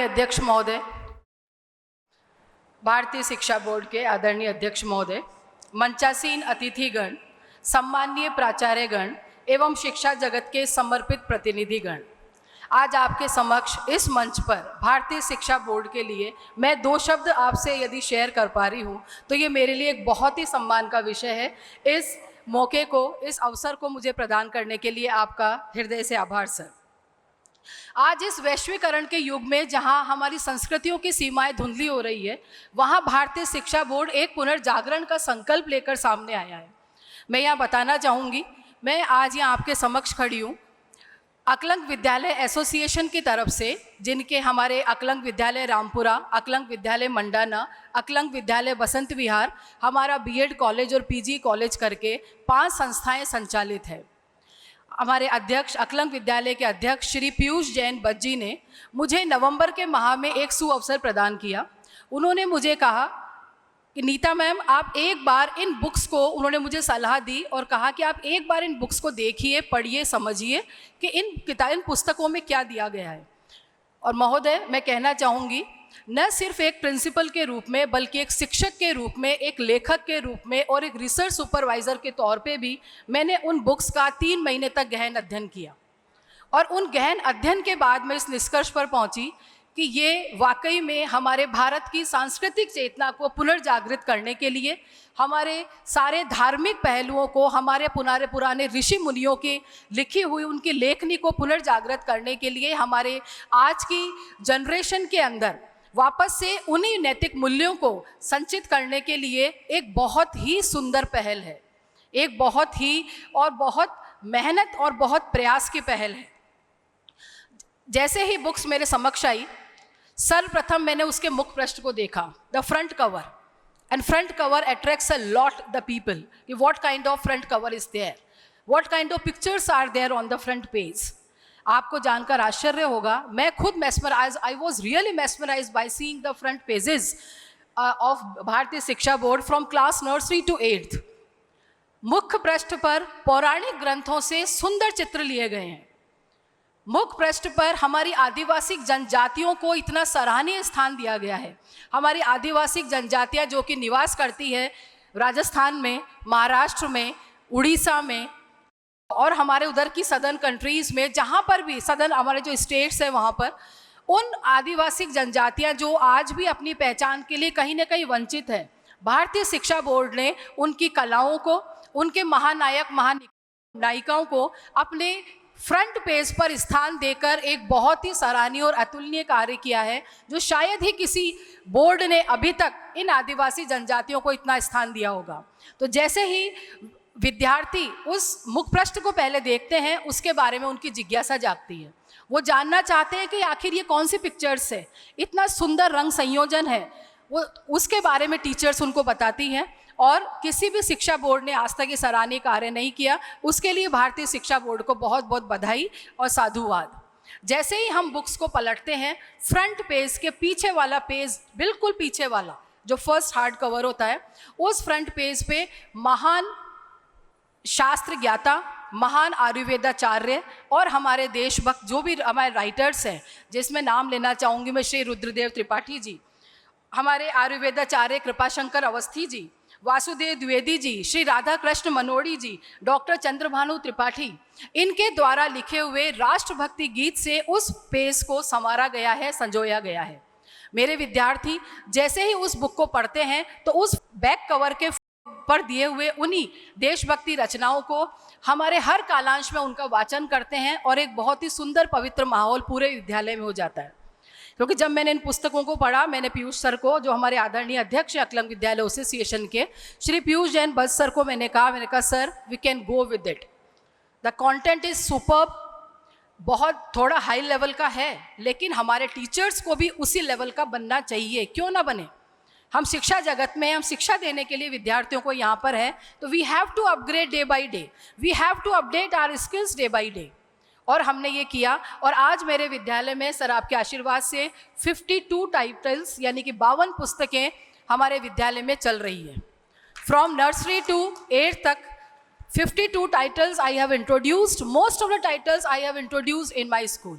अध्यक्ष महोदय, भारतीय शिक्षा बोर्ड के आदरणीय अध्यक्ष महोदय, मंचासीन अतिथिगण, सम्माननीय प्राचार्यगण एवं शिक्षा जगत के समर्पित प्रतिनिधिगण, आज आपके समक्ष इस मंच पर भारतीय शिक्षा बोर्ड के लिए मैं 2 शब्द आपसे यदि शेयर कर पा रही हूँ तो ये मेरे लिए एक बहुत ही सम्मान का विषय है। इस मौके को, इस अवसर को मुझे प्रदान करने के लिए आपका हृदय से आभार सर। आज इस वैश्वीकरण के युग में जहां हमारी संस्कृतियों की सीमाएं धुंधली हो रही है, वहां भारतीय शिक्षा बोर्ड एक पुनर्जागरण का संकल्प लेकर सामने आया है। मैं यहाँ बताना चाहूँगी, मैं आज यहाँ आपके समक्ष खड़ी हूँ अकलंक विद्यालय एसोसिएशन की तरफ से, जिनके हमारे अकलंक विद्यालय रामपुरा, अकलंक विद्यालय मंडाना, अकलंक विद्यालय बसंत विहार, हमारा बीएड कॉलेज और पीजी कॉलेज करके 5 संस्थाएं संचालित है। हमारे अध्यक्ष, अकलंक विद्यालय के अध्यक्ष श्री पीयूष जैन बज्जी ने मुझे नवंबर के माह में एक सुअवसर प्रदान किया। उन्होंने मुझे कहा कि नीता मैम, आप एक बार इन बुक्स को, उन्होंने मुझे सलाह दी और कहा कि आप एक बार इन बुक्स को देखिए, पढ़िए, समझिए कि इन पुस्तकों में क्या दिया गया है। और महोदय, मैं कहना चाहूँगी, न सिर्फ एक प्रिंसिपल के रूप में बल्कि एक शिक्षक के रूप में, एक लेखक के रूप में और एक रिसर्च सुपरवाइज़र के तौर पे भी मैंने उन बुक्स का 3 महीने तक गहन अध्ययन किया। और उन गहन अध्ययन के बाद मैं इस निष्कर्ष पर पहुंची कि ये वाकई में हमारे भारत की सांस्कृतिक चेतना को पुनर्जागृत करने के लिए, हमारे सारे धार्मिक पहलुओं को, हमारे पुराने ऋषि मुनियों की लिखी हुई उनकी लेखनी को पुनर्जागृत करने के लिए, हमारे आज की जनरेशन के अंदर वापस से उन्हीं नैतिक मूल्यों को संचित करने के लिए एक बहुत ही सुंदर पहल है, एक बहुत ही और बहुत मेहनत और बहुत प्रयास की पहल है। जैसे ही बुक्स मेरे समक्ष आई, सर्वप्रथम मैंने उसके मुख पृष्ठ को देखा, the front cover, and front cover attracts a lot the people कि what kind of front cover is there, what kind of pictures are there on the front page. आपको जानकर आश्चर्य होगा, मैं खुद I was really mesmerised by seeing the front pages of Bharatiya Shiksha board from class nursery to 8th। मुख्य पृष्ठ पर पौराणिक ग्रंथों से सुंदर चित्र लिए गए हैं। मुख्य पृष्ठ पर हमारी आदिवासी जनजातियों को इतना सराहनीय स्थान दिया गया है। हमारी आदिवासी जनजातियां जो कि निवास करती है राजस्थान में, महाराष्ट्र में, उड़ीसा में और हमारे उधर की सदर्न कंट्रीज़ में, जहाँ पर भी सदर्न हमारे जो स्टेट्स हैं वहाँ पर, उन आदिवासी जनजातियाँ जो आज भी अपनी पहचान के लिए कहीं ना कहीं वंचित है, भारतीय शिक्षा बोर्ड ने उनकी कलाओं को, उनके महानायक महानायिकाओं को अपने फ्रंट पेज पर स्थान देकर एक बहुत ही सराहनीय और अतुलनीय कार्य किया है, जो शायद ही किसी बोर्ड ने अभी तक इन आदिवासी जनजातियों को इतना स्थान दिया होगा। तो जैसे ही विद्यार्थी उस मुख पृष्ठ को पहले देखते हैं, उसके बारे में उनकी जिज्ञासा जागती है। वो जानना चाहते हैं कि आखिर ये कौन सी पिक्चर्स है, इतना सुंदर रंग संयोजन है, वो उसके बारे में टीचर्स उनको बताती हैं। और किसी भी शिक्षा बोर्ड ने आज तक ये सराहनीय कार्य नहीं किया, उसके लिए भारतीय शिक्षा बोर्ड को बहुत बहुत बधाई और साधुवाद। जैसे ही हम बुक्स को पलटते हैं, फ्रंट पेज के पीछे वाला पेज, बिल्कुल पीछे वाला जो फर्स्ट हार्ड कवर होता है, उस फ्रंट पेज पे महान शास्त्र ज्ञाता, महान आयुर्वेदाचार्य और हमारे देशभक्त जो भी हमारे राइटर्स हैं, जिसमें नाम लेना चाहूँगी मैं श्री रुद्रदेव त्रिपाठी जी, हमारे आयुर्वेदाचार्य कृपाशंकर अवस्थी जी, वासुदेव द्विवेदी जी, श्री राधा कृष्ण मनोड़ी जी, डॉक्टर चंद्रभानु त्रिपाठी, इनके द्वारा लिखे हुए राष्ट्रभक्ति गीत से उस पेज को संवारा गया है, संजोया गया है। मेरे विद्यार्थी जैसे ही उस बुक को पढ़ते हैं तो उस बैक कवर के पर दिए हुए उन्हीं देशभक्ति रचनाओं को हमारे हर कालांश में उनका वाचन करते हैं और एक बहुत ही सुंदर पवित्र माहौल पूरे विद्यालय में हो जाता है। क्योंकि जब मैंने इन पुस्तकों को पढ़ा, मैंने पीयूष सर को, जो हमारे आदरणीय अध्यक्ष अकलंक विद्यालय एसोसिएशन के श्री पीयूष जैन बज सर को मैंने कहा sir, we can go with it, the content is superb, बहुत थोड़ा हाई लेवल का है, लेकिन हमारे टीचर्स को भी उसी लेवल का बनना चाहिए, क्यों ना बने। हम शिक्षा जगत में, हम शिक्षा देने के लिए विद्यार्थियों को यहाँ पर है, तो we have to upgrade day by day, we have to update our skills day by day. और हमने ये किया, और आज मेरे विद्यालय में सर आपके आशीर्वाद से 52 टाइटल्स यानी कि 52 पुस्तकें हमारे विद्यालय में चल रही है। फ्रॉम नर्सरी टू 8th तक 52 titles I have introduced. Most of the titles I have introduced in my school.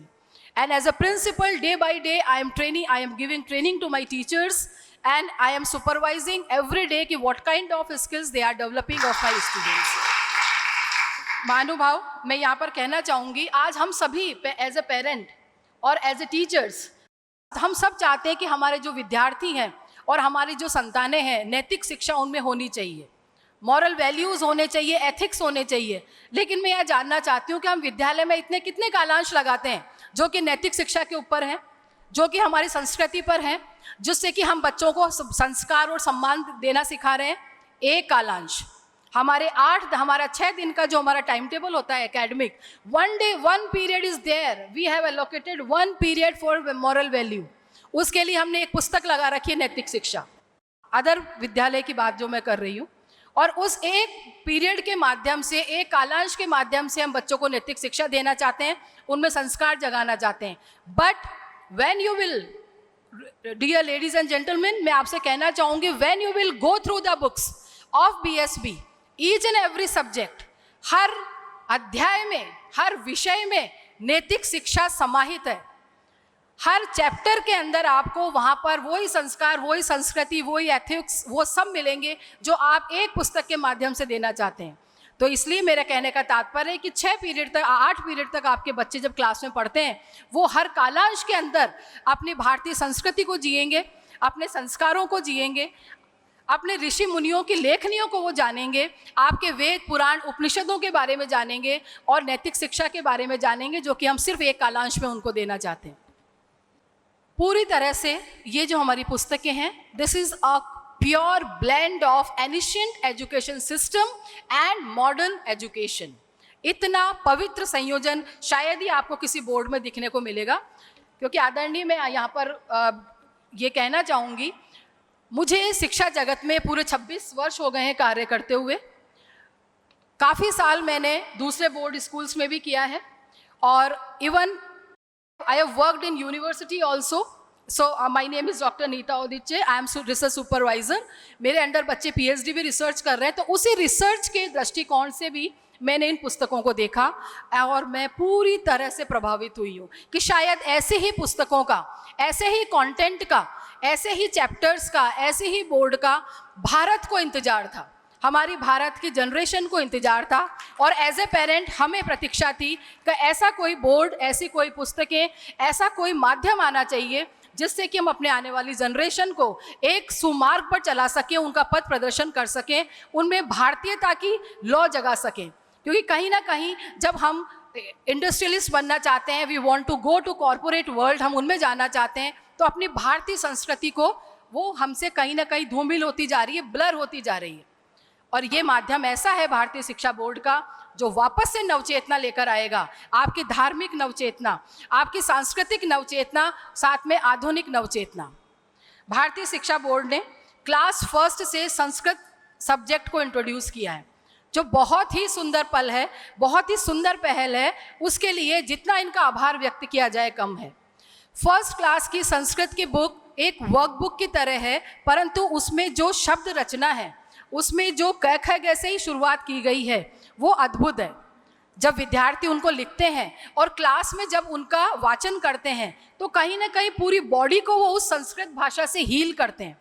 And as a principal, day by day, I am giving training to my teachers, and I am supervising every day कि what kind of skills they are developing of my students. महानुभाव, मैं यहाँ पर कहना चाहूँगी, आज हम सभी एज ए पेरेंट और एज ए टीचर्स, हम सब चाहते हैं कि हमारे जो विद्यार्थी हैं और हमारी जो संतानें हैं, नैतिक शिक्षा उनमें होनी चाहिए, मॉरल वैल्यूज़ होने चाहिए, एथिक्स होने चाहिए। लेकिन मैं यह जानना चाहती हूँ कि हम विद्यालय में इतने कितने कालांश लगाते हैं जो कि नैतिक शिक्षा के ऊपर हैं, जो कि हमारी संस्कृति पर हैं, जिससे कि हम बच्चों को संस्कार और सम्मान देना सिखा रहे हैं। एक कालांश हमारा 6 दिन का जो हमारा टाइम टेबल होता है academic, 1 day 1 period is there, we have allocated 1 period for moral value. उसके लिए हमने एक पुस्तक लगा रखी है, नैतिक शिक्षा। अदर विद्यालय की बात जो मैं कर रही हूँ, और उस एक पीरियड के माध्यम से, एक कालांश के माध्यम से हम बच्चों को नैतिक शिक्षा देना चाहते हैं, उनमें संस्कार जगाना चाहते हैं। But when you will, dear ladies and gentleman, मैं आपसे कहना चाहूँगी, when you will go through the books of BSB, each and every subject, हर अध्याय में, हर विषय में नैतिक शिक्षा समाहित है। हर चैप्टर के अंदर आपको वहाँ पर वही संस्कार, वही संस्कृति, वही एथिक्स, वो सब मिलेंगे जो आप एक पुस्तक के माध्यम से देना चाहते हैं। तो इसलिए मेरा कहने का तात्पर्य है कि 8 पीरियड तक आपके बच्चे जब क्लास में पढ़ते हैं, वो हर कालांश के अंदर अपनी भारतीय संस्कृति को जिएंगे, अपने संस्कारों को जिएंगे, अपने ऋषि मुनियों की लेखनियों को वो जानेंगे, आपके वेद पुराण उपनिषदों के बारे में जानेंगे और नैतिक शिक्षा के बारे में जानेंगे, जो कि हम सिर्फ एक कालांश में उनको देना चाहते हैं। पूरी तरह से ये जो हमारी पुस्तकें हैं, this is a pure blend of ancient education system and modern education. इतना पवित्र संयोजन शायद ही आपको किसी बोर्ड में दिखने को मिलेगा। क्योंकि आदरणीय, मैं यहाँ पर ये कहना चाहूँगी, मुझे शिक्षा जगत में पूरे 26 वर्ष हो गए हैं कार्य करते हुए। काफ़ी साल मैंने दूसरे बोर्ड स्कूल्स में भी किया है, और even I have worked in university also. So my name is Dr. Neeta Odiche. I am research supervisor. मेरे अंडर बच्चे PhD भी रिसर्च कर रहे हैं, तो उसी रिसर्च के दृष्टिकोण से भी मैंने इन पुस्तकों को देखा और मैं पूरी तरह से प्रभावित हुई हूँ कि शायद ऐसे ही पुस्तकों का, ऐसे ही कंटेंट का, ऐसे ही चैप्टर्स का, ऐसे ही बोर्ड का भारत को इंतजार था, हमारी भारत की जनरेशन को इंतजार था। और एज ए पेरेंट हमें प्रतीक्षा थी कि ऐसा कोई बोर्ड, ऐसी कोई पुस्तकें, ऐसा कोई माध्यम आना चाहिए जिससे कि हम अपने आने वाली जनरेशन को एक सुमार्ग पर चला सकें, उनका पथ प्रदर्शन कर सकें, उनमें भारतीयता की लौ जगा सकें। क्योंकि कहीं ना कहीं जब हम इंडस्ट्रियलिस्ट बनना चाहते हैं, we want to go to corporate world, हम उनमें जाना चाहते हैं, तो अपनी भारतीय संस्कृति को वो हमसे कहीं ना कहीं धूमिल होती जा रही है, ब्लर होती जा रही है। और ये माध्यम ऐसा है भारतीय शिक्षा बोर्ड का, जो वापस से नवचेतना लेकर आएगा, आपकी धार्मिक नवचेतना, आपकी सांस्कृतिक नवचेतना, साथ में आधुनिक नवचेतना। भारतीय शिक्षा बोर्ड ने क्लास 1 से संस्कृत सब्जेक्ट को इंट्रोड्यूस किया है, जो बहुत ही सुंदर पल है, बहुत ही सुंदर पहल है। उसके लिए जितना इनका आभार व्यक्त किया जाए कम है। 1st क्लास की संस्कृत की बुक एक वर्कबुक की तरह है, परंतु उसमें जो शब्द रचना है, उसमें जो क ख ग से ही शुरुआत की गई है, वो अद्भुत है। जब विद्यार्थी उनको लिखते हैं और क्लास में जब उनका वाचन करते हैं, तो कहीं ना कहीं पूरी बॉडी को वो उस संस्कृत भाषा से हील करते हैं।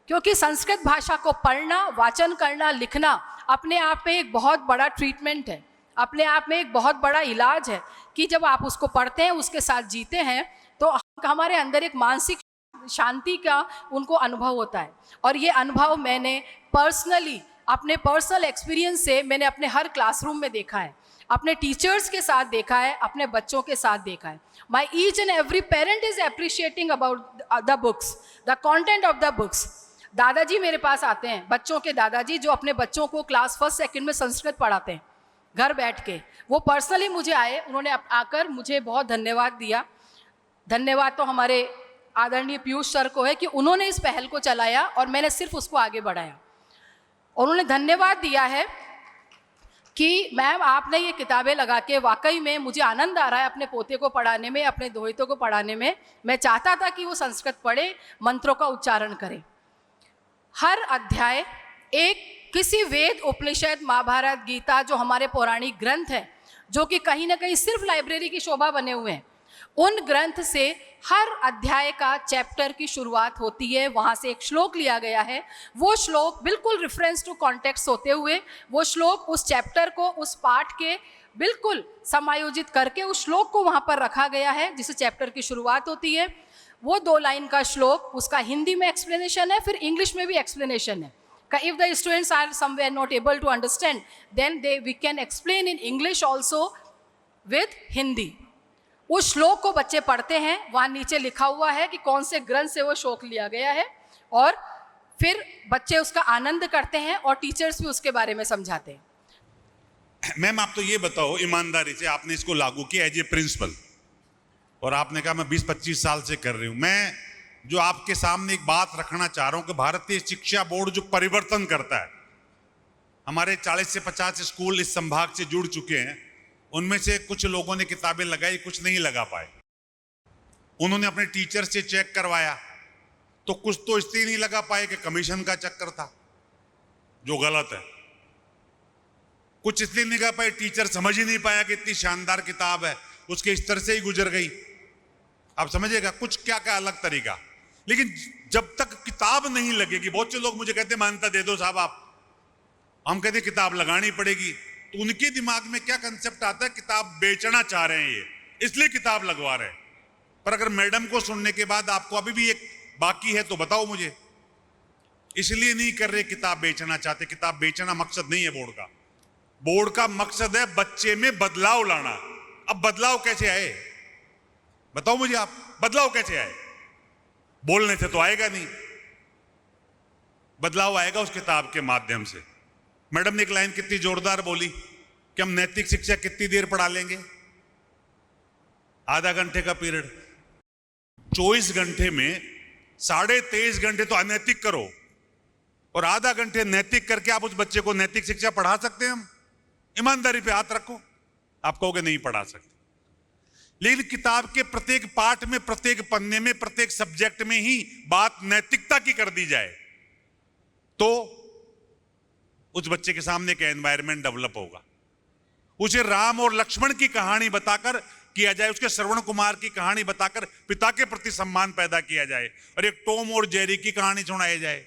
क्योंकि संस्कृत भाषा को पढ़ना, वाचन करना, लिखना अपने आप में एक बहुत बड़ा ट्रीटमेंट है, अपने आप में एक बहुत बड़ा इलाज है कि जब आप उसको पढ़ते हैं, उसके साथ जीते हैं, तो हमारे अंदर एक मानसिक शांति का उनको अनुभव होता है। और ये अनुभव मैंने पर्सनली, अपने पर्सनल एक्सपीरियंस से मैंने अपने हर क्लासरूम में देखा है, अपने टीचर्स के साथ देखा है, अपने बच्चों के साथ देखा है। My each and every parent is appreciating about the books, the content of the books. दादाजी मेरे पास आते हैं, बच्चों के दादाजी, जो अपने बच्चों को क्लास 1st 2nd में संस्कृत पढ़ाते हैं घर बैठ के। वो पर्सनली मुझे आए, उन्होंने आकर मुझे बहुत धन्यवाद दिया। धन्यवाद तो हमारे आदरणीय पीयूष सर को है कि उन्होंने इस पहल को चलाया और मैंने सिर्फ उसको आगे बढ़ाया। और उन्होंने धन्यवाद दिया है कि मैम आपने ये किताबें लगा के, वाकई में मुझे आनंद आ रहा है अपने पोते को पढ़ाने में, अपने दोहितों को पढ़ाने में। मैं चाहता था कि वो संस्कृत पढ़े, मंत्रों का उच्चारण करें। हर अध्याय एक किसी वेद, उपनिषद, महाभारत, गीता, जो हमारे पौराणिक ग्रंथ हैं, जो कि कहीं ना कहीं सिर्फ लाइब्रेरी की शोभा बने हुए हैं, उन ग्रंथ से हर अध्याय का चैप्टर की शुरुआत होती है, वहाँ से एक श्लोक लिया गया है। वो श्लोक बिल्कुल रेफरेंस टू कॉन्टेक्स्ट होते हुए वो श्लोक उस चैप्टर को, उस पाठ के बिल्कुल समायोजित करके उस श्लोक को वहाँ पर रखा गया है जिससे चैप्टर की शुरुआत होती है। वो 2 लाइन का श्लोक, उसका हिंदी में एक्सप्लेनेशन है, फिर इंग्लिश में भी एक्सप्लेनेशन है। If the students are somewhere not able to understand, then we can explain in English also with Hindi. उस श्लोक को बच्चे पढ़ते हैं, वहाँ नीचे लिखा हुआ है कि कौन से ग्रंथ से वो श्लोक लिया गया है, और फिर बच्चे उसका आनंद करते हैं और टीचर्स भी उसके बारे में समझाते हैं। मैम आप तो ये बताओ ईमानदारी से, आपने इसको लागू किया एज ए प्रिंसिपल और आपने कहा मैं 20-25 साल से कर रही हूँ। मैं जो आपके सामने एक बात रखना चाह रहा हूं कि भारतीय शिक्षा बोर्ड जो परिवर्तन करता है, हमारे 40 से 50 स्कूल इस संभाग से जुड़ चुके हैं, उनमें से कुछ लोगों ने किताबें लगाई, कुछ नहीं लगा पाए। उन्होंने अपने टीचर से चेक करवाया तो कुछ तो इसलिए नहीं लगा पाए कि कमीशन का चक्कर था, जो गलत है। कुछ इसलिए नहीं लगा पाए, टीचर समझ ही नहीं पाया कि इतनी शानदार किताब है, उसके स्तर से ही गुजर गई। आप समझिएगा, कुछ क्या क्या अलग तरीका। लेकिन जब तक किताब नहीं लगेगी, बहुत से लोग मुझे कहते मान्यता दे दो साहब आप, हम कहते किताब लगानी पड़ेगी, तो उनके दिमाग में क्या कंसेप्ट आता है, किताब बेचना चाह रहे हैं ये, इसलिए किताब लगवा रहे हैं। पर अगर मैडम को सुनने के बाद आपको अभी भी एक बाकी है तो बताओ मुझे। इसलिए नहीं कर रहे किताब बेचना चाहते, किताब बेचना मकसद नहीं है बोर्ड का। बोर्ड का मकसद है बच्चे में बदलाव लाना। अब बदलाव कैसे आए बताओ मुझे आप, बदलाव कैसे आए? बोलने से तो आएगा नहीं, बदलाव आएगा उस किताब के माध्यम से। मैडम ने एक लाइन कितनी जोरदार बोली कि हम नैतिक शिक्षा कितनी देर पढ़ा लेंगे, आधा घंटे का पीरियड। 24 घंटे में 23.5 घंटे तो अनैतिक करो और आधा घंटे नैतिक करके आप उस बच्चे को नैतिक शिक्षा पढ़ा सकते हैं? हम ईमानदारी पे हाथ रखो, आप कहोगे नहीं पढ़ा सकते। लेकिन किताब के प्रत्येक पाठ में, प्रत्येक पन्ने में, प्रत्येक सब्जेक्ट में ही बात नैतिकता की कर दी जाए तो उस बच्चे के सामने एक एनवायरनमेंट डेवलप होगा। उसे राम और लक्ष्मण की कहानी बताकर किया जाए, उसके श्रवण कुमार की कहानी बताकर पिता के प्रति सम्मान पैदा किया जाए, और एक टॉम और जेरी की कहानी सुनाई जाए।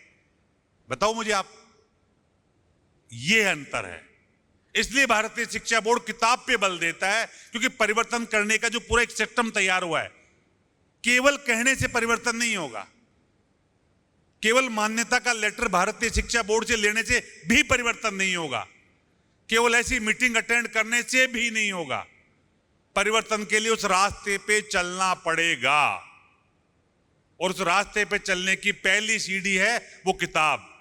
बताओ मुझे आप, ये अंतर है। इसलिए भारतीय शिक्षा बोर्ड किताब पे बल देता है, क्योंकि परिवर्तन करने का जो पूरा एक सिस्टम तैयार हुआ है, केवल कहने से परिवर्तन नहीं होगा, केवल मान्यता का लेटर भारतीय शिक्षा बोर्ड से लेने से भी परिवर्तन नहीं होगा, केवल ऐसी मीटिंग अटेंड करने से भी नहीं होगा। परिवर्तन के लिए उस रास्ते पे चलना पड़ेगा, और उस रास्ते पे चलने की पहली सीढ़ी है वो किताब।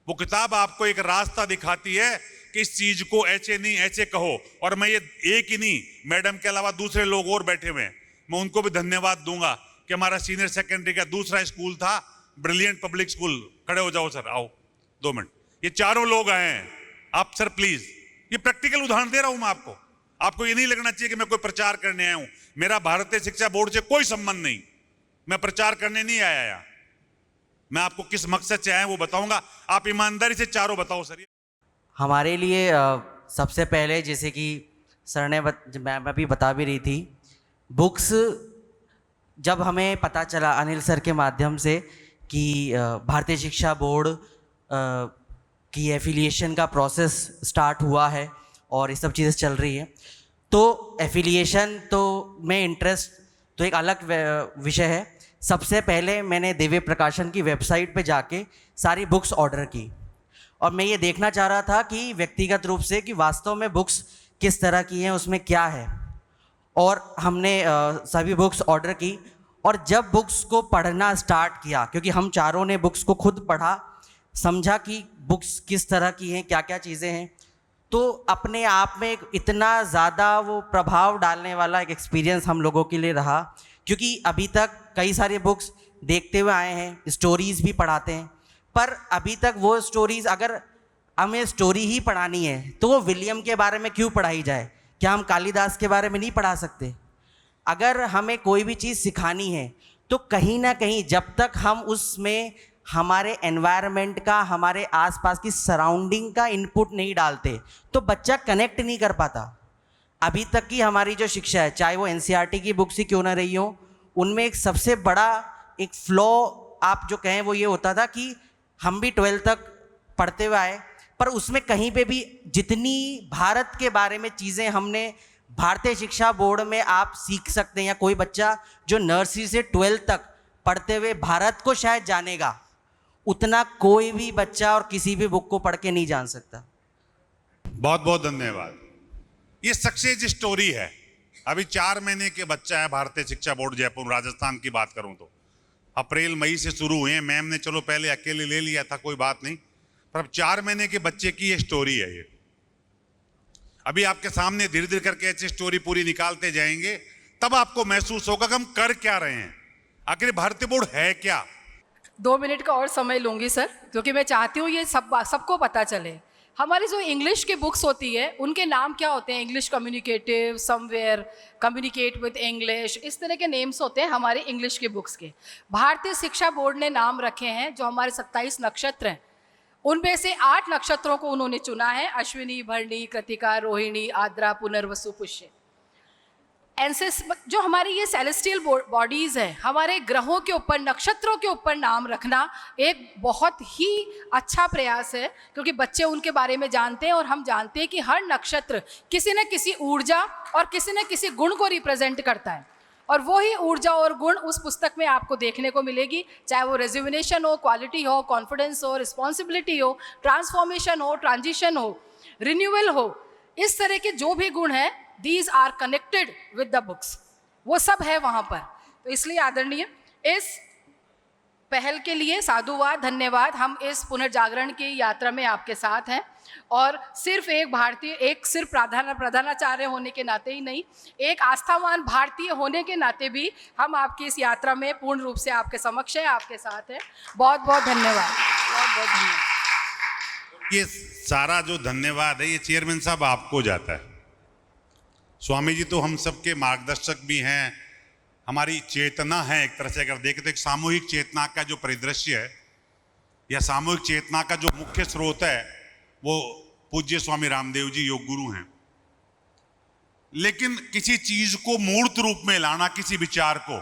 वो किताब आपको एक रास्ता दिखाती है कि इस चीज को ऐसे नहीं ऐसे कहो। और मैं ये एक ही नहीं, मैडम के अलावा दूसरे लोग और बैठे हुए हैं, मैं उनको भी धन्यवाद दूंगा कि हमारा सीनियर सेकेंडरी का दूसरा स्कूल था, ब्रिलियंट पब्लिक स्कूल। खड़े हो जाओ सर, आओ 2 मिनट। ये चारों लोग आए हैं, आप सर प्लीज, ये प्रैक्टिकल उदाहरण दे रहा हूं मैं आपको। आपको ये नहीं लगना चाहिए कि मैं कोई प्रचार करने आया हूं। मेरा भारतीय शिक्षा बोर्ड से कोई संबंध नहीं, मैं प्रचार करने नहीं आया यहाँ। मैं आपको किस मकसद से आया वो बताऊंगा, आप ईमानदारी से चारों बताओ सर। हमारे लिए सबसे पहले, जैसे कि सर ने मैम अभी बता भी रही थी, बुक्स जब हमें पता चला अनिल सर के माध्यम से कि भारतीय शिक्षा बोर्ड की एफिलिएशन का प्रोसेस स्टार्ट हुआ है और ये सब चीज़ें चल रही हैं, तो एफिलिएशन तो में इंटरेस्ट तो एक अलग विषय है। सबसे पहले मैंने दिव्य प्रकाशन की वेबसाइट पे जाके सारी बुक्स ऑर्डर की, और मैं ये देखना चाह रहा था कि व्यक्तिगत रूप से कि वास्तव में बुक्स किस तरह की हैं, उसमें क्या है। और हमने सभी बुक्स ऑर्डर की, और जब बुक्स को पढ़ना स्टार्ट किया, क्योंकि हम चारों ने बुक्स को खुद पढ़ा, समझा कि बुक्स किस तरह की हैं, क्या क्या चीज़ें हैं, तो अपने आप में इतना ज़्यादा वो प्रभाव डालने वाला एक एक्सपीरियंस हम लोगों के लिए रहा। क्योंकि अभी तक कई सारे बुक्स देखते हुए आए हैं, स्टोरीज़ भी पढ़ाते हैं, पर अभी तक वो स्टोरीज़, अगर हमें स्टोरी ही पढ़ानी है तो वो विलियम के बारे में क्यों पढ़ाई जाए? क्या हम कालिदास के बारे में नहीं पढ़ा सकते? अगर हमें कोई भी चीज़ सिखानी है तो कहीं ना कहीं जब तक हम उसमें हमारे एनवायरनमेंट का, हमारे आसपास की सराउंडिंग का इनपुट नहीं डालते तो बच्चा कनेक्ट नहीं कर पाता। अभी तक की हमारी जो शिक्षा है, चाहे वो एनसीईआरटी की बुक्स ही क्यों ना रही हो, उनमें एक सबसे बड़ा एक फ्लॉ आप जो कहें वो ये होता था कि हम भी 12th तक पढ़ते हुए आए, पर उसमें कहीं पे भी जितनी भारत के बारे में चीज़ें हमने भारतीय शिक्षा बोर्ड में आप सीख सकते हैं, या कोई बच्चा जो नर्सरी से 12th तक पढ़ते हुए भारत को शायद जानेगा, उतना कोई भी बच्चा और किसी भी बुक को पढ़ के नहीं जान सकता। बहुत बहुत धन्यवाद। ये सक्सेस स्टोरी है। अभी 4 महीने के बच्चा है भारतीय शिक्षा बोर्ड जयपुर राजस्थान की बात करूं तो अप्रैल मई से शुरू हुए हैं। मैम ने चलो पहले अकेले ले लिया था, कोई बात नहीं, पर अब 4 महीने के बच्चे की ये स्टोरी है। ये अभी आपके सामने धीरे धीरे करके ऐसी स्टोरी पूरी निकालते जाएंगे, तब आपको महसूस होगा कि हम कर क्या रहे हैं, आखिर भारतीय बोर्ड है क्या। 2 मिनट का और समय लूँगी सर, क्योंकि मैं चाहती हूँ ये सबको पता चले। हमारी जो इंग्लिश की बुक्स होती है उनके नाम क्या होते हैं? English communicative, somewhere, communicate with English, इस तरह के नेम्स होते हैं हमारे इंग्लिश की बुक्स के। भारतीय शिक्षा बोर्ड ने नाम रखे हैं, जो हमारे 27 नक्षत्र हैं उनमें से 8 नक्षत्रों को उन्होंने चुना है: अश्विनी, भरणी, कृतिका, रोहिणी, आद्रा, पुनर्वसु, पुष्य। एंसेस जो हमारी ये सेलेस्टियल बॉडीज़ हैं, हमारे ग्रहों के ऊपर, नक्षत्रों के ऊपर नाम रखना एक बहुत ही अच्छा प्रयास है, क्योंकि बच्चे उनके बारे में जानते हैं और हम जानते हैं कि हर नक्षत्र किसी न किसी ऊर्जा और किसी न किसी गुण को रिप्रेजेंट करता है, और वो ही ऊर्जा और गुण उस पुस्तक में आपको देखने को मिलेगी, चाहे वो रेजुविनेशन हो, क्वालिटी हो, कॉन्फिडेंस हो, रिस्पॉन्सिबिलिटी हो, ट्रांसफॉर्मेशन हो, ट्रांजिशन हो, रिन्यूअल हो, इस तरह के जो भी गुण हैं, these are connected with the books, वो सब है वहाँ पर। तो इसलिए आदरणीय, इस पहल के लिए साधुवाद, धन्यवाद। हम इस पुनर्जागरण की यात्रा में आपके साथ हैं, और सिर्फ एक भारतीय, एक सिर्फ प्रधानाचार्य होने के नाते ही नहीं, एक आस्थावान भारतीय होने के नाते भी हम आपकी इस यात्रा में पूर्ण रूप से आपके समक्ष हैं, आपके साथ हैं। बहुत बहुत धन्यवाद, बहुत बहुत धन्यवाद। ये सारा जो धन्यवाद है ये चेयरमैन साहब आपको जाता है। स्वामी जी तो हम सबके मार्गदर्शक भी हैं, हमारी चेतना है एक तरह से, अगर देखें तो एक सामूहिक चेतना का जो परिदृश्य है या सामूहिक चेतना का जो मुख्य स्रोत है वो पूज्य स्वामी रामदेव जी योग गुरु हैं। लेकिन किसी चीज को मूर्त रूप में लाना, किसी विचार को,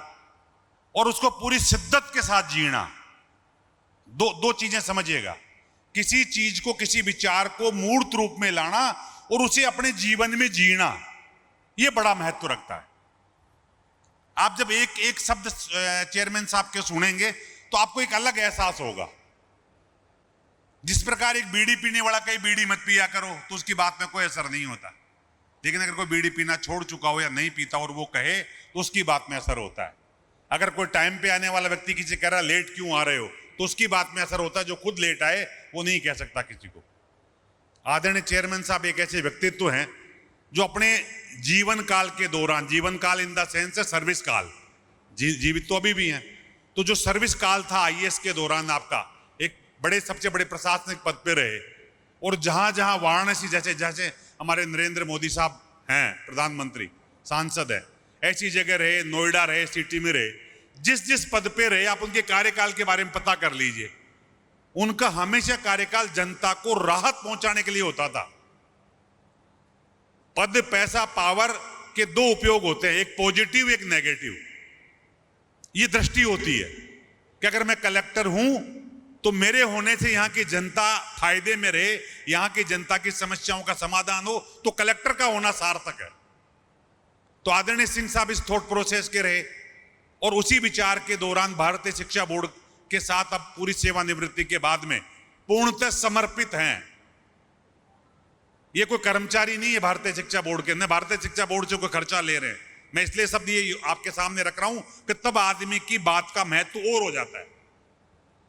और उसको पूरी शिद्दत के साथ जीना, दो चीजें समझिएगा। किसी चीज को, किसी विचार को मूर्त रूप में लाना और उसे अपने जीवन में जीना, ये बड़ा महत्व रखता है। आप जब एक शब्द चेयरमैन साहब के सुनेंगे तो आपको एक अलग एहसास होगा। जिस प्रकार एक बीड़ी पीने वाला कहीं बीड़ी मत पिया करो तो उसकी बात में कोई असर नहीं होता, लेकिन अगर कोई बीड़ी पीना छोड़ चुका हो या नहीं पीता और वो कहे तो उसकी बात में असर होता है। अगर कोई टाइम पे आने वाला व्यक्ति किसी कह रहा लेट क्यों आ रहे हो तो उसकी बात में असर होता है। जो खुद लेट आए वो नहीं कह सकता किसी को। आदरणीय चेयरमैन साहब एक ऐसे व्यक्तित्व हैं जो अपने जीवन काल के दौरान, जीवन काल इन द सेंस है सर्विस काल, जीवित तो अभी भी हैं, तो जो सर्विस काल था आईएएस के दौरान आपका एक बड़े, सबसे बड़े प्रशासनिक पद पे रहे, और जहां जहां वाराणसी, जैसे जैसे हमारे नरेंद्र मोदी साहब हैं प्रधानमंत्री, सांसद है, ऐसी जगह रहे, नोएडा रहे, सिटी में रहे, जिस जिस पद पे रहे आप उनके कार्यकाल के बारे में पता कर लीजिए। उनका हमेशा कार्यकाल जनता को राहत पहुंचाने के लिए होता था। पद, पैसा, पावर के 2 उपयोग होते हैं, एक पॉजिटिव एक नेगेटिव। ये दृष्टि होती है कि अगर मैं कलेक्टर हूं तो मेरे होने से यहां की जनता फायदे में रहे, यहां की जनता की समस्याओं का समाधान हो, तो कलेक्टर का होना सार्थक है। तो आदरणीय सिंह साहब इस थॉट प्रोसेस के रहे और उसी विचार के दौरान भारतीय शिक्षा बोर्ड के साथ अब पूरी सेवानिवृत्ति के बाद में पूर्णतः समर्पित हैं। ये कोई कर्मचारी नहीं है भारतीय शिक्षा बोर्ड के, न भारतीय शिक्षा बोर्ड से कोई खर्चा ले रहे हैं। मैं इसलिए शब्द ये आपके सामने रख रहा हूं कि तब आदमी की बात का महत्व और हो जाता है।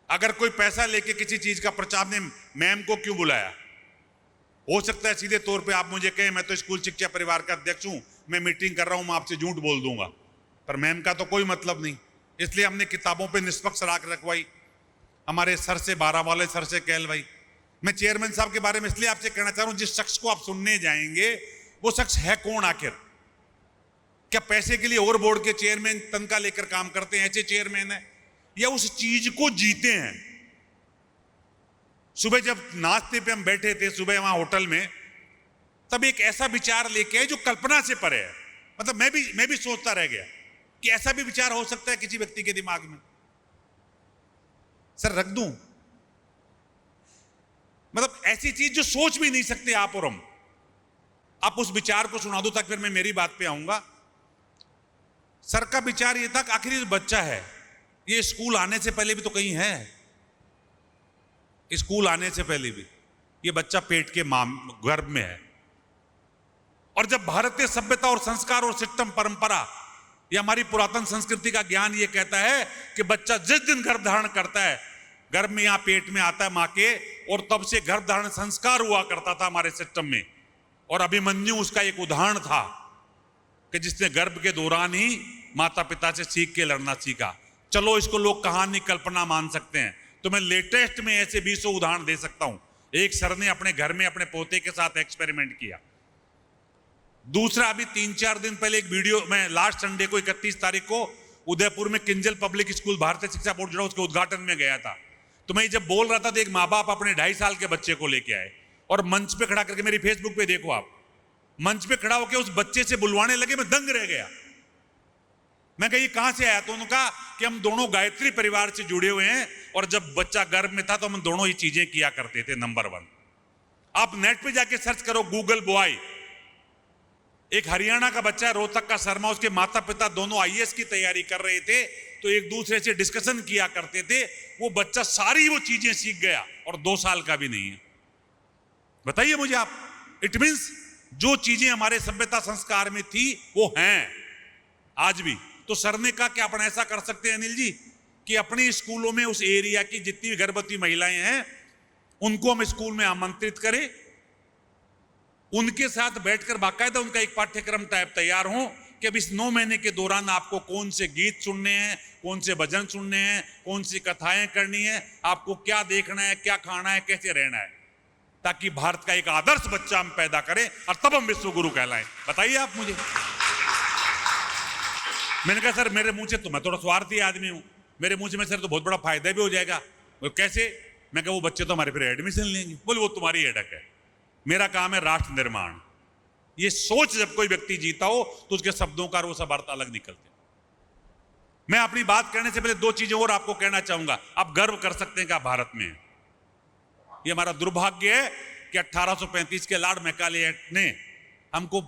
अगर कोई पैसा लेके किसी चीज का प्रचार ने मैम को क्यों बुलाया, हो सकता है सीधे तौर पे आप मुझे कहें मैं तो स्कूल शिक्षा परिवार का अध्यक्ष हूं, मैं मीटिंग कर रहा हूं, मैं आपसे झूठ बोल दूंगा, पर मैम का तो कोई मतलब नहीं। इसलिए हमने किताबों पे निष्पक्ष राख रखवाई, हमारे सर से 12 वाले सर से कहलवाई। मैं चेयरमैन साहब के बारे में इसलिए आपसे कहना चाह रहा हूं, जिस शख्स को आप सुनने जाएंगे वो शख्स है कौन आखिर? क्या पैसे के लिए और बोर्ड के चेयरमैन तनख्वाह लेकर काम करते हैं ऐसे चेयरमैन है, या उस चीज को जीते हैं? सुबह जब नाश्ते पे हम बैठे थे सुबह वहां होटल में, तब एक ऐसा विचार लेके आए जो कल्पना से परे है। मतलब मैं भी सोचता रह गया कि ऐसा भी विचार हो सकता है किसी व्यक्ति के दिमाग में। सर रख दूं, मतलब ऐसी चीज जो सोच भी नहीं सकते आप और हम। आप उस विचार को सुना दो ताकि फिर मैं मेरी बात पे आऊंगा। सर का विचार ये था कि आखिर ये बच्चा है, ये स्कूल आने से पहले भी तो कहीं है, स्कूल आने से पहले भी ये बच्चा पेट के गर्भ में है। और जब भारतीय सभ्यता और संस्कार और सिस्टम परंपरा, ये हमारी पुरातन संस्कृति का ज्ञान ये कहता है कि बच्चा जिस दिन गर्भ धारण करता है, गर्भ में यहां पेट में आता है मां के, और तब से गर्भ धारण संस्कार हुआ करता था हमारे सिस्टम में। और अभिमन्यु उसका एक उदाहरण था कि जिसने गर्भ के दौरान ही माता पिता से सीख के लड़ना सीखा। चलो इसको लोग कहानी कल्पना मान सकते हैं, तो मैं लेटेस्ट में ऐसे 20 उदाहरण दे सकता हूं। एक सर ने अपने घर में अपने पोते के साथ एक्सपेरिमेंट किया। दूसरा, अभी 3-4 दिन पहले एक वीडियो मैं लास्ट संडे को 31 तारीख को उदयपुर में किंजल पब्लिक स्कूल भारतीय शिक्षा बोर्ड जुड़ा, उसके उद्घाटन में गया था। तो मैं जब बोल रहा था तो एक माँ बाप अपने 2.5 साल के बच्चे को लेके आए और मंच पे खड़ा करके, मेरी फेसबुक पे देखो आप, मंच पे खड़ा होकर उस बच्चे से बुलवाने लगे। मैं दंग रह गया। मैं कहा ये कहां से आया? तो उन्होंने कहा कि हम दोनों गायत्री परिवार से जुड़े हुए हैं और जब बच्चा गर्भ में था तो हम दोनों ही चीजें किया करते थे। नंबर 1, आप नेट पे जाके सर्च करो गूगल बॉय। एक हरियाणा का बच्चा है, रोहतक का शर्मा, उसके माता पिता दोनों आईएएस की तैयारी कर रहे थे, तो एक दूसरे से डिस्कशन किया करते थे। वो बच्चा सारी वो चीजें सीख गया और 2 साल का भी नहीं है। बताइए मुझे आप, इट मींस जो चीजें हमारे सभ्यता संस्कार में थी वो हैं आज भी। तो सर ने कहा कि अपन ऐसा कर सकते हैं अनिल जी कि अपने स्कूलों में उस एरिया की जितनी गर्भवती महिलाएं हैं उनको हम स्कूल में आमंत्रित करें, उनके साथ बैठकर बाकायदा उनका एक पाठ्यक्रम टाइप तैयार हो कि अब इस 9 महीने के दौरान आपको कौन से गीत सुनने हैं, कौन से भजन सुनने हैं, कौन सी कथाएं करनी है, आपको क्या देखना है, क्या खाना है, कैसे रहना है, ताकि भारत का एक आदर्श बच्चा हम पैदा करें और तब हम विश्व गुरु कहलाएं। बताइए आप मुझे। मैंने कहा सर मेरे मुंह से तो, मैं थोड़ा स्वार्थी आदमी हूं, मेरे मुंह से मैं सर तो बहुत बड़ा फायदा भी हो जाएगा। वो कैसे? मैं कहा वो बच्चे तो हमारे फिर एडमिशन लेंगे। बोले वो तुम्हारी हेडक है, मेरा काम है राष्ट्र निर्माण। ये सोच जब कोई व्यक्ति जीता हो तो उसके शब्दों का वो सब अर्थ अलग निकलते। मैं अपनी बात करने से पहले 2 चीजें और आपको कहना चाहूंगा। आप गर्व कर सकते हैं कि आप भारत में हैं। ये हमारा दुर्भाग्य है कि 1835 के लॉर्ड मैकाले एक्ट ने हमको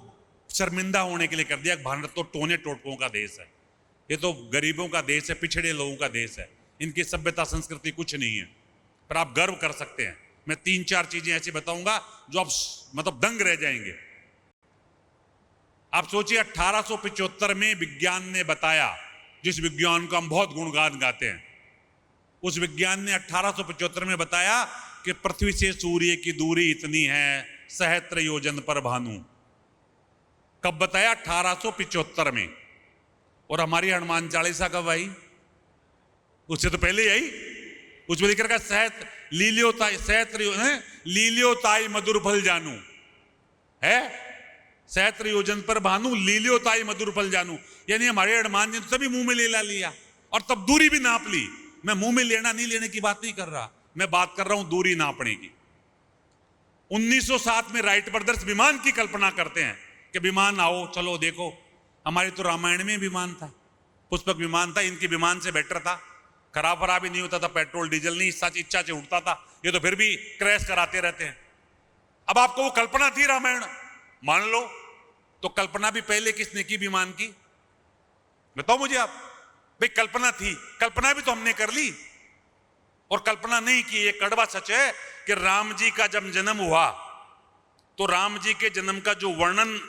शर्मिंदा होने के लिए कर दिया। भारत तो टोने टोटकों का देश है, ये तो गरीबों का देश है, पिछड़े लोगों का देश है, इनकी सभ्यता संस्कृति कुछ नहीं है। पर आप गर्व कर सकते हैं। मैं 3-4 चीजें ऐसी बताऊंगा जो आप मतलब दंग रह जाएंगे। आप सोचिए 1875 में विज्ञान ने बताया, जिस विज्ञान का हम बहुत गुणगान गाते हैं, उस विज्ञान ने 1875 में बताया कि पृथ्वी से सूर्य की दूरी इतनी है, सहस्त्र योजन पर भानु। कब बताया? 1875 में। और हमारी हनुमान चालीसा कब आई? उससे तो पहले आई। उसमें लिख रखा सहस्त्र लील्योताई, सहस्त्र लील्योताई मधुर फल जानू है, सहस्त्र योजन पर भानु लील्योताई मधुर फल जानू। यानी हमारे हनुमान जी ने तभी मुंह में ले लिया और तब दूरी भी नाप ली। मैं मुंह में लेना नहीं लेने की बात नहीं कर रहा, मैं बात कर रहा हूं दूरी नापने की। 1907 में राइट ब्रदर्स विमान की कल्पना करते हैं कि विमान आओ चलो देखो। हमारी तो रामायण में विमान था, पुष्पक विमान था, इनके विमान से बेटर था, खराब खराब ही नहीं होता था, पेट्रोल डीजल नहीं, सच इच्छा से उठता था। ये तो फिर भी क्रैश कराते रहते हैं। अब आपको वो कल्पना थी रामायण, मान लो, तो कल्पना भी पहले किसने की विमान की? बताओ मुझे आप। भाई कल्पना थी, कल्पना भी तो हमने कर ली। और कल्पना नहीं की, ये कड़वा सच है कि राम जी का जब जन्म हुआ तो राम जी के जन्म का जो वर्णन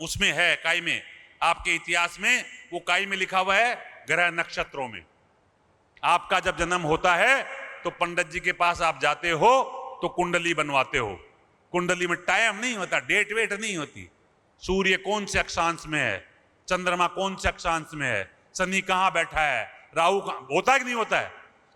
उसमें है काई में, आपके इतिहास में, वो काई में लिखा हुआ है ग्रह नक्षत्रों में। आपका जब जन्म होता है तो पंडित जी के पास आप जाते हो तो कुंडली बनवाते हो। कुंडली में टाइम नहीं होता, डेट वेट नहीं होती, सूर्य कौन से अक्षांश में है, चंद्रमा कौन से अक्षांश में है, शनि कहां बैठा है, राहु कहां, होता है कि नहीं होता है?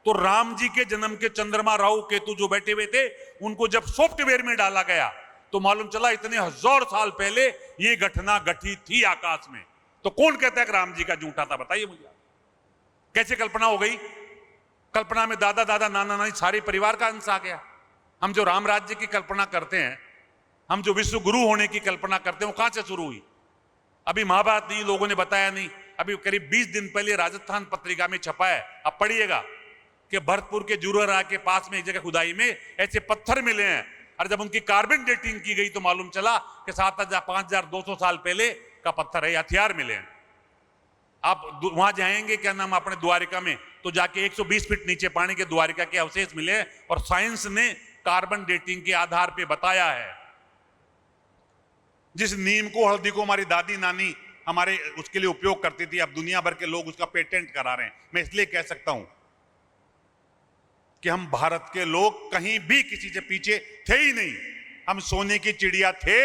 तो राम जी के जन्म के चंद्रमा राहु केतु जो बैठे हुए थे, उनको जब सॉफ्टवेयर में डाला गया तो मालूम चला इतने 1000 साल पहले ये घटना घटी थी आकाश में। तो कौन कहता है कि राम जी का झूठा था? बताइए मुझे। कैसे कल्पना हो गई? कल्पना में दादा दादा नाना नानी सारे परिवार का अंश आ गया। हम जो राम राज्य की कल्पना करते हैं हम जो विश्व गुरु होने की कल्पना करते हैं वो कहां से शुरू हुई? अभी महाभारत नहीं, लोगों ने बताया नहीं, अभी करीब 20 दिन पहले राजस्थान पत्रिका में छपा है, आप पढ़िएगा कि भरतपुर के जुररा के पास में एक जगह खुदाई में ऐसे पत्थर मिले हैं, और जब उनकी कार्बन डेटिंग की गई तो मालूम चला कि 5,200 साल पहले का पत्थर है, हथियार मिले हैं। आप वहां जाएंगे, क्या नाम, अपने द्वारिका में, तो जाके 120 फीट नीचे पानी के द्वारिका के अवशेष मिले हैं, और साइंस ने कार्बन डेटिंग के आधार पे बताया है। जिस नीम को, हल्दी को हमारी दादी नानी हमारे उसके लिए उपयोग करती थी, अब दुनिया भर के लोग उसका पेटेंट करा रहे हैं। मैं इसलिए कह सकता हूं कि हम भारत के लोग कहीं भी किसी से पीछे थे ही नहीं। हम सोने की चिड़िया थे,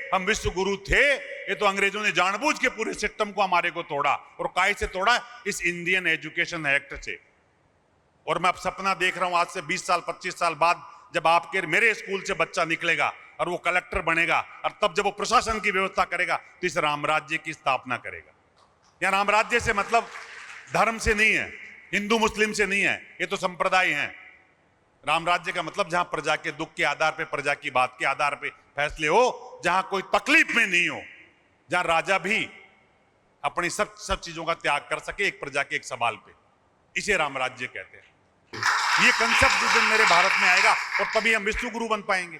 हम विश्व गुरु थे। ये तो अंग्रेजों ने जानबूझ के पूरे सिस्टम को हमारे को तोड़ा, और काय से तोड़ा? इस इंडियन एजुकेशन एक्ट से। और मैं अब सपना देख रहा हूं, आज से 20 साल 25 साल बाद जब आपके मेरे स्कूल से बच्चा निकलेगा और वो कलेक्टर बनेगा, और तब जब वो प्रशासन की व्यवस्था करेगा तो इस रामराज्य की स्थापना करेगा। या रामराज्य से मतलब धर्म से नहीं है, हिंदू मुस्लिम से नहीं है, ये तो संप्रदाय हैं। रामराज्य का मतलब जहां प्रजा के दुख के आधार पे, प्रजा की बात के आधार पे फैसले हो, जहां कोई तकलीफ में नहीं हो, जहां राजा भी अपनी सब चीजों का त्याग कर सके एक प्रजा के एक सवाल पे, इसे रामराज्य कहते हैं। ये कंसेप्ट जिस दिन मेरे भारत में आएगा और तभी हम विश्व गुरु बन पाएंगे।